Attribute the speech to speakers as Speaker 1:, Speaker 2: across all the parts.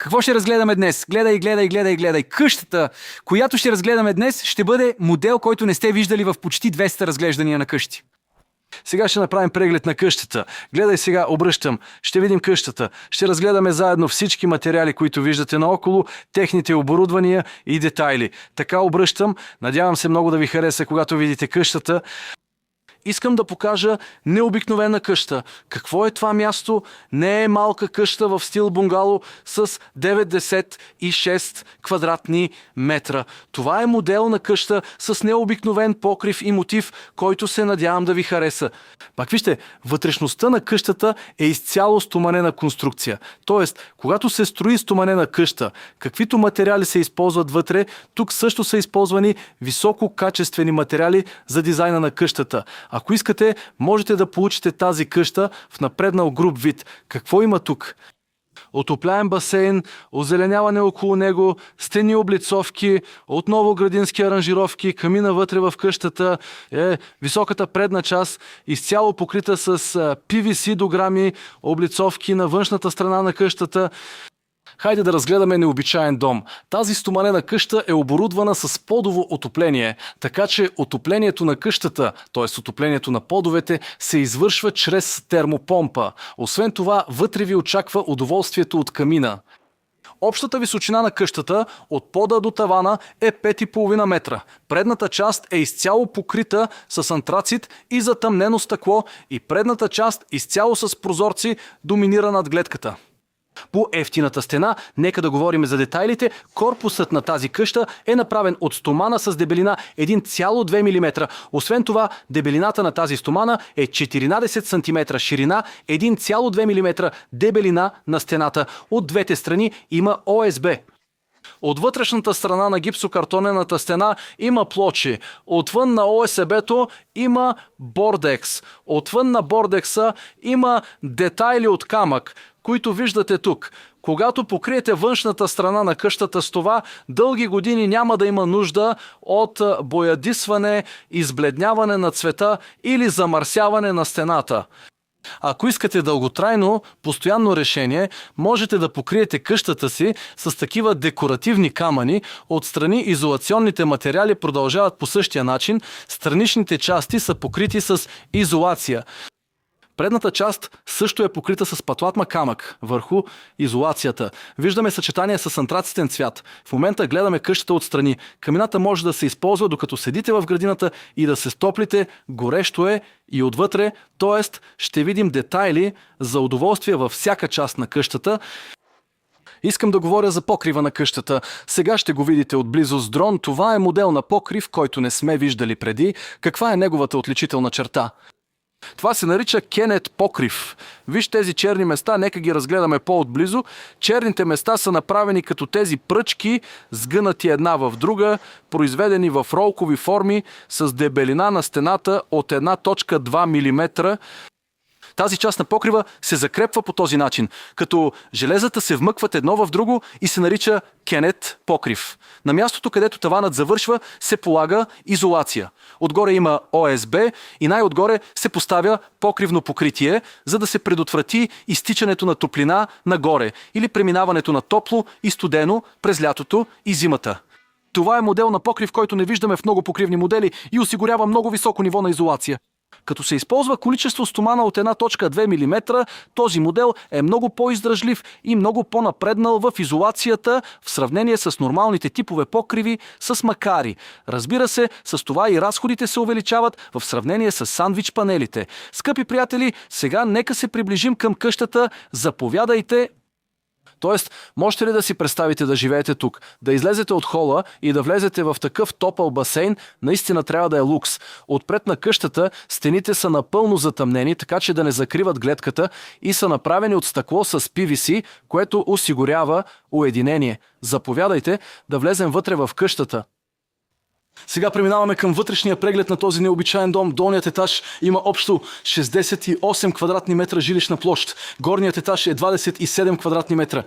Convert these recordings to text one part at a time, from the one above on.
Speaker 1: Какво ще разгледаме днес? Гледай. Къщата, която ще разгледаме днес, ще бъде модел, който не сте виждали в почти 200 разглеждания на къщи. Сега ще направим преглед на къщата. Гледай сега, обръщам. Ще видим къщата. Ще разгледаме заедно всички материали, които виждате наоколо, техните оборудвания и детайли. Така обръщам. Надявам се много да ви хареса, когато видите къщата. Искам да покажа необикновена къща. Какво е това място? Не е малка къща в стил бунгало с 96 квадратни метра. Това е модел на къща с необикновен покрив и мотив, който се надявам да ви хареса. Пак вижте, вътрешността на къщата е изцяло стоманена конструкция. Тоест, когато се строи стоманена къща, каквито материали се използват вътре, тук също са използвани висококачествени материали за дизайна на къщата. Ако искате, можете да получите тази къща в напреднал груб вид. Какво има тук? Отопляем басейн, озеленяване около него, стени облицовки, отново градински аранжировки, камина вътре в къщата, високата предна част, изцяло покрита с PVC дограми, облицовки на външната страна на къщата. Хайде да разгледаме необичаен дом. Тази стоманена къща е оборудвана с подово отопление, така че отоплението на къщата, т.е. отоплението на подовете, се извършва чрез термопомпа. Освен това, вътре ви очаква удоволствието от камина. Общата височина на къщата от пода до тавана е 5,5 метра. Предната част е изцяло покрита с антрацит и затъмнено стъкло и предната част изцяло с прозорци доминира над гледката. По ефтината стена, нека да говорим за детайлите, корпусът на тази къща е направен от стомана с дебелина 1,2 мм. Освен това, дебелината на тази стомана е 14 см ширина, 1,2 мм дебелина на стената. От двете страни има ОСБ. От вътрешната страна на гипсокартонената стена има плочи. Отвън на ОСБ-то има бордекс. Отвън на бордекса има детайли от камък, които виждате тук. Когато покриете външната страна на къщата с това, дълги години няма да има нужда от боядисване, избледняване на цвета или замърсяване на стената. Ако искате дълготрайно, постоянно решение, можете да покриете къщата си с такива декоративни камъни. Отстрани изолационните материали продължават по същия начин. Страничните части са покрити с изолация. Предната част също е покрита с патлатма камък върху изолацията. Виждаме съчетание с антрацитен цвят. В момента гледаме къщата отстрани. Камината може да се използва докато седите в градината и да се стоплите. Горещо е и отвътре, т.е. ще видим детайли за удоволствие във всяка част на къщата. Искам да говоря за покрива на къщата. Сега ще го видите отблизо с дрон. Това е модел на покрив, който не сме виждали преди. Каква е неговата отличителна черта? Това се нарича Кенет покрив. Виж тези черни места, нека ги разгледаме по-отблизо. Черните места са направени като тези пръчки, сгънати една в друга, произведени в ролкови форми с дебелина на стената от 1,2 мм. Тази част на покрива се закрепва по този начин, като железата се вмъкват едно в друго и се нарича Кенет покрив. На мястото, където таванът завършва, се полага изолация. Отгоре има ОСБ и най-отгоре се поставя покривно покритие, за да се предотврати изтичането на топлина нагоре или преминаването на топло и студено през лятото и зимата. Това е модел на покрив, който не виждаме в много покривни модели и осигурява много високо ниво на изолация. Като се използва количество стомана от 1,2 мм, този модел е много по-издръжлив и много по-напреднал в изолацията в сравнение с нормалните типове покриви с макари. Разбира се, с това и разходите се увеличават в сравнение с сандвич панелите. Скъпи приятели, сега нека се приближим към къщата. Заповядайте! Тоест, можете ли да си представите да живеете тук, да излезете от хола и да влезете в такъв топъл басейн, наистина трябва да е лукс. Отпред на къщата стените са напълно затъмнени, така че да не закриват гледката и са направени от стъкло с PVC, което осигурява уединение. Заповядайте да влезем вътре в къщата. Сега преминаваме към вътрешния преглед на този необичаен дом. Долният етаж има общо 68 квадратни метра жилищна площ. Горният етаж е 27 квадратни метра.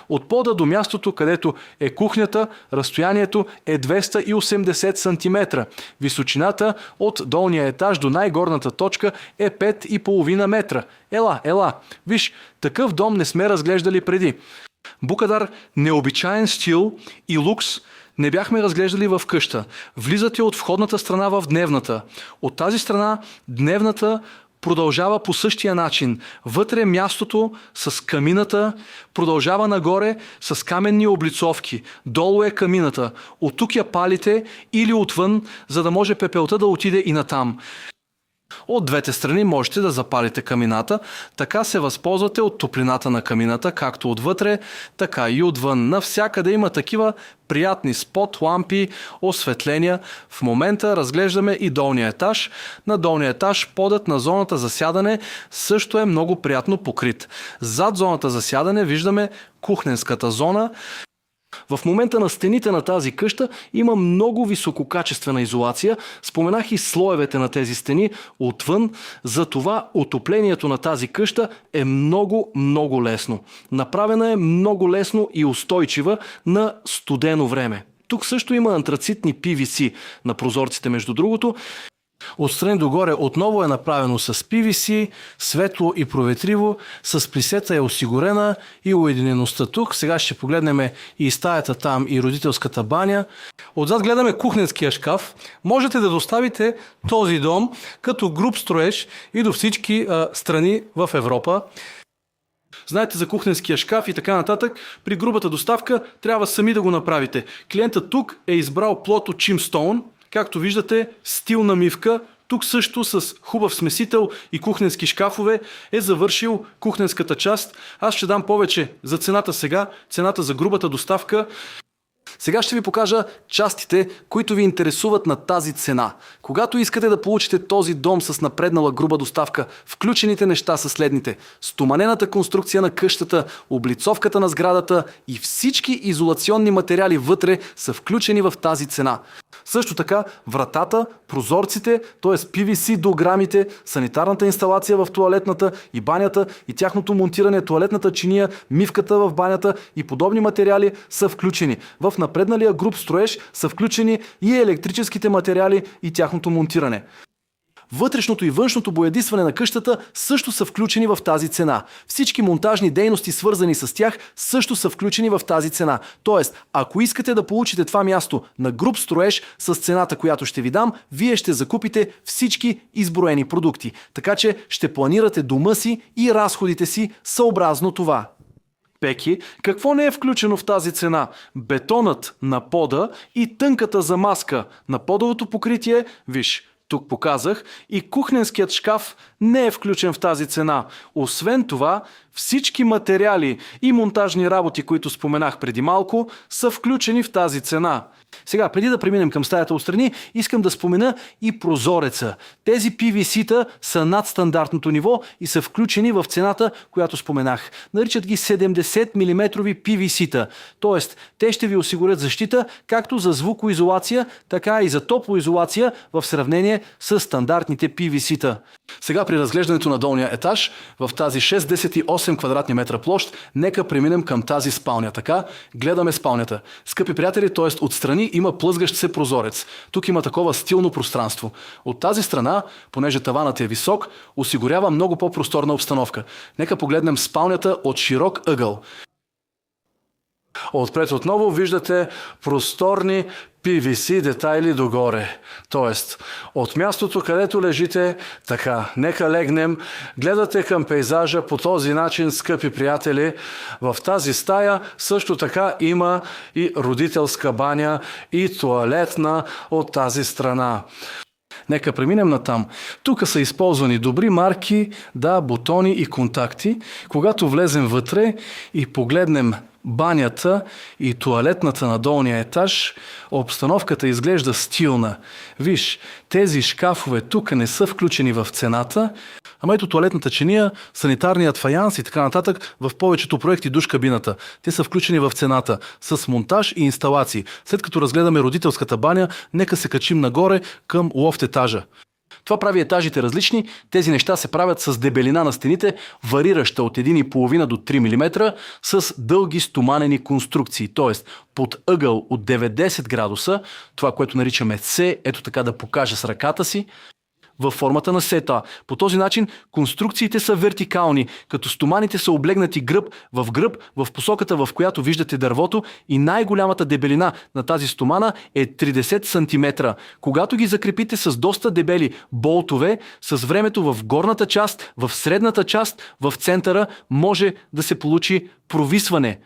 Speaker 1: От пода до мястото, където е кухнята, разстоянието е 280 см. Височината от долния етаж до най-горната точка е 5,5 метра. Ела! Виж, такъв дом не сме разглеждали преди. Букадар, необичаен стил и лукс не бяхме разглеждали в къща. Влизате от входната страна в дневната. От тази страна дневната продължава по същия начин. Вътре мястото с камината продължава нагоре с каменни облицовки. Долу е камината. От тук я палите или отвън, за да може пепелта да отиде и натам. От двете страни можете да запалите камината, така се възползвате от топлината на камината, както отвътре, така и отвън. Навсякъде има такива приятни спот, лампи, осветления. В момента разглеждаме и долния етаж. На долния етаж подът на зоната за сядане също е много приятно покрит. Зад зоната за сядане виждаме кухненската зона. В момента на стените на тази къща има много висококачествена изолация. Споменах и слоевете на тези стени отвън. Затова отоплението на тази къща е много лесно. Направена е много лесно и устойчива на студено време. Тук също има антрацитни PVC на прозорците, между другото. Отстрани догоре отново е направено с PVC, светло и проветриво, с плисета е осигурена и уединеността тук. Сега ще погледнем и стаята там, и родителската баня. Отзад гледаме кухненския шкаф. Можете да доставите този дом като груп строеж и до всички страни в Европа. Знаете за кухненския шкаф и така нататък. При грубата доставка трябва сами да го направите. Клиентът тук е избрал плод от Chimstone. Както виждате, стилна мивка. Тук също с хубав смесител и кухненски шкафове е завършил кухненската част. Аз ще дам повече за цената сега, цената за грубата доставка. Сега ще ви покажа частите, които ви интересуват на тази цена. Когато искате да получите този дом с напреднала груба доставка, включените неща са следните: стоманената конструкция на къщата, облицовката на сградата и всички изолационни материали вътре са включени в тази цена. Също така вратата, прозорците, т.е. PVC дограмите, санитарната инсталация в тоалетната и банята и тяхното монтиране, тоалетната чиния, мивката в банята и подобни материали са включени. В напредналия груп строеж са включени и електрическите материали и тяхното монтиране. Вътрешното и външното боядисване на къщата също са включени в тази цена. Всички монтажни дейности, свързани с тях, също са включени в тази цена. Тоест, ако искате да получите това място на груп строеж с цената, която ще ви дам, вие ще закупите всички изброени продукти. Така че ще планирате дома си и разходите си съобразно това. Пеки, какво не е включено в тази цена? Бетонът на пода и тънката замазка на подовото покритие, виж, тук показах, и кухненският шкаф не е включен в тази цена. Освен това, всички материали и монтажни работи, които споменах преди малко, са включени в тази цена. Сега, преди да преминем към стаята отстрани, искам да спомена и прозореца. Тези PVC-та са над стандартното ниво и са включени в цената, която споменах. Наричат ги 70 мм PVC-та. Тоест, те ще ви осигурят защита както за звукоизолация, така и за топлоизолация в сравнение с стандартните PVC-та. Сега при разглеждането на долния етаж, в тази 6-10-8 квадратни метра площ, нека преминем към тази спалня. Така, гледаме спалнята. Скъпи приятели, т.е. отстрани има плъзгащ се прозорец. Тук има такова стилно пространство. От тази страна, понеже таванът е висок, осигурява много по-просторна обстановка. Нека погледнем спалнята от широк ъгъл. Отпред отново виждате просторни PVC детайли догоре. Тоест, от мястото, където лежите, така, нека легнем, гледате към пейзажа по този начин, скъпи приятели. В тази стая също така има и родителска баня и тоалетна от тази страна. Нека преминем натам. Тук са използвани добри марки, да, бутони и контакти. Когато влезем вътре и погледнем банята и тоалетната на долния етаж, обстановката изглежда стилна. Виж, тези шкафове тук не са включени в цената, ама ето тоалетната чиния, санитарният фаянс и така нататък в повечето проекти душ кабината. Те са включени в цената с монтаж и инсталации. След като разгледаме родителската баня, нека се качим нагоре към лофт етажа. Това прави етажите различни. Тези неща се правят с дебелина на стените, варираща от 1,5 до 3 мм, с дълги стоманени конструкции. Т.е. под ъгъл от 90 градуса, това, което наричаме C, ето така да покажа с ръката си, във формата на сета. По този начин конструкциите са вертикални, като стоманите са облегнати гръб в посоката, в която виждате дървото, и най-голямата дебелина на тази стомана е 30 см. Когато ги закрепите с доста дебели болтове, с времето в горната част, в средната част, в центъра може да се получи провисване.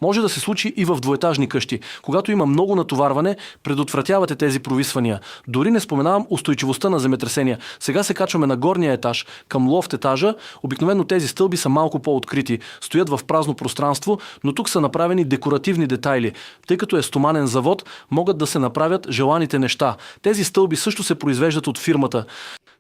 Speaker 1: Може да се случи и в двоетажни къщи. Когато има много натоварване, предотвратявате тези провисвания. Дори не споменавам устойчивостта на земетресения. Сега се качваме на горния етаж, към лофт етажа. Обикновено тези стълби са малко по-открити. Стоят в празно пространство, но тук са направени декоративни детайли. Тъй като е стоманен завод, могат да се направят желаните неща. Тези стълби също се произвеждат от фирмата.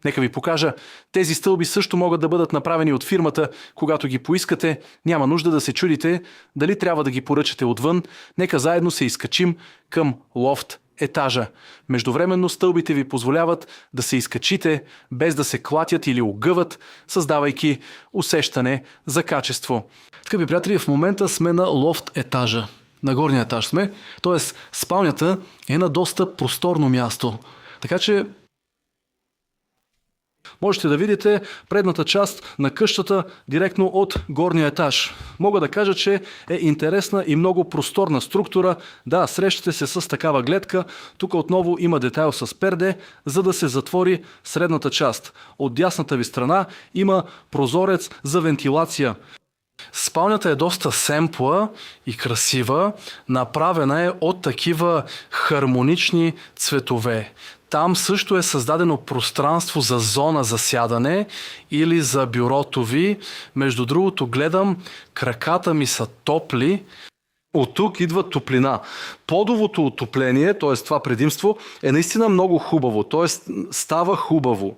Speaker 1: Нека ви покажа. Тези стълби също могат да бъдат направени от фирмата. Когато ги поискате, няма нужда да се чудите дали трябва да ги поръчате отвън. Нека заедно се изкачим към лофт етажа. Междувременно стълбите ви позволяват да се изкачите без да се клатят или огъват, създавайки усещане за качество. Скъпи приятели, в момента сме на лофт етажа. На горния етаж сме, т.е. спалнята е на доста просторно място. Така че можете да видите предната част на къщата директно от горния етаж. Мога да кажа, че е интересна и много просторна структура. Да, срещате се с такава гледка. Тук отново има детайл с перде, за да се затвори средната част. От дясната ви страна има прозорец за вентилация. Спалнята е доста семпла и красива. Направена е от такива хармонични цветове. Там също е създадено пространство за зона за сядане или за бюрото ви. Между другото, гледам, краката ми са топли. От тук идва топлина. Подовото отопление, т.е. това предимство, е наистина много хубаво. Т.е. става хубаво.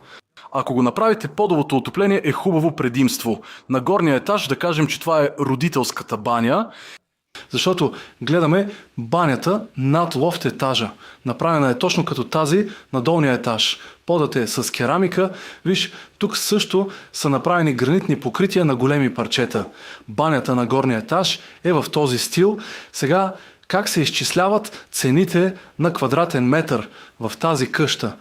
Speaker 1: Ако го направите, подовото отопление е хубаво предимство. На горния етаж да кажем, че това е родителската баня, защото гледаме банята над лофт етажа. Направена е точно като тази на долния етаж. Подът е с керамика. Виж, тук също са направени гранитни покрития на големи парчета. Банята на горния етаж е в този стил. Сега, как се изчисляват цените на квадратен метър в тази къща?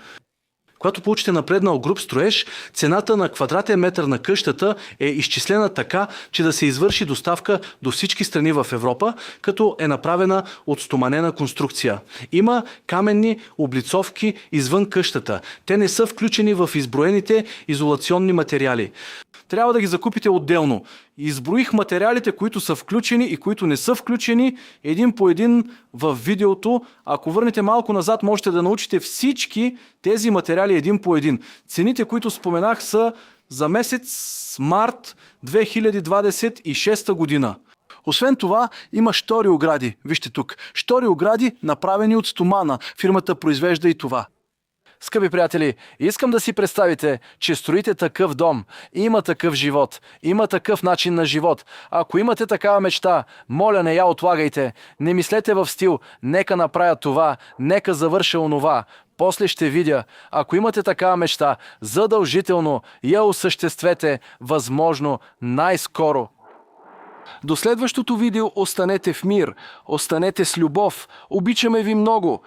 Speaker 1: Когато получите напреднал груб строеж, цената на квадратен метър на къщата е изчислена така, че да се извърши доставка до всички страни в Европа, като е направена от стоманена конструкция. Има каменни облицовки извън къщата. Те не са включени в изброените изолационни материали. Трябва да ги закупите отделно. Изброих материалите, които са включени и които не са включени един по един в видеото. Ако върнете малко назад, можете да научите всички тези материали един по един. Цените, които споменах, са за месец март 2026 година. Освен това, има штори огради. Вижте тук. Штори огради, направени от стомана. Фирмата произвежда и това. Скъпи приятели, искам да си представите, че строите такъв дом, има такъв живот, има такъв начин на живот. Ако имате такава мечта, моля, не я отлагайте. Не мислете в стил, нека направя това, нека завърша онова. После ще видя. Ако имате такава мечта, задължително я осъществете, възможно най-скоро. До следващото видео останете в мир, останете с любов. Обичаме ви много.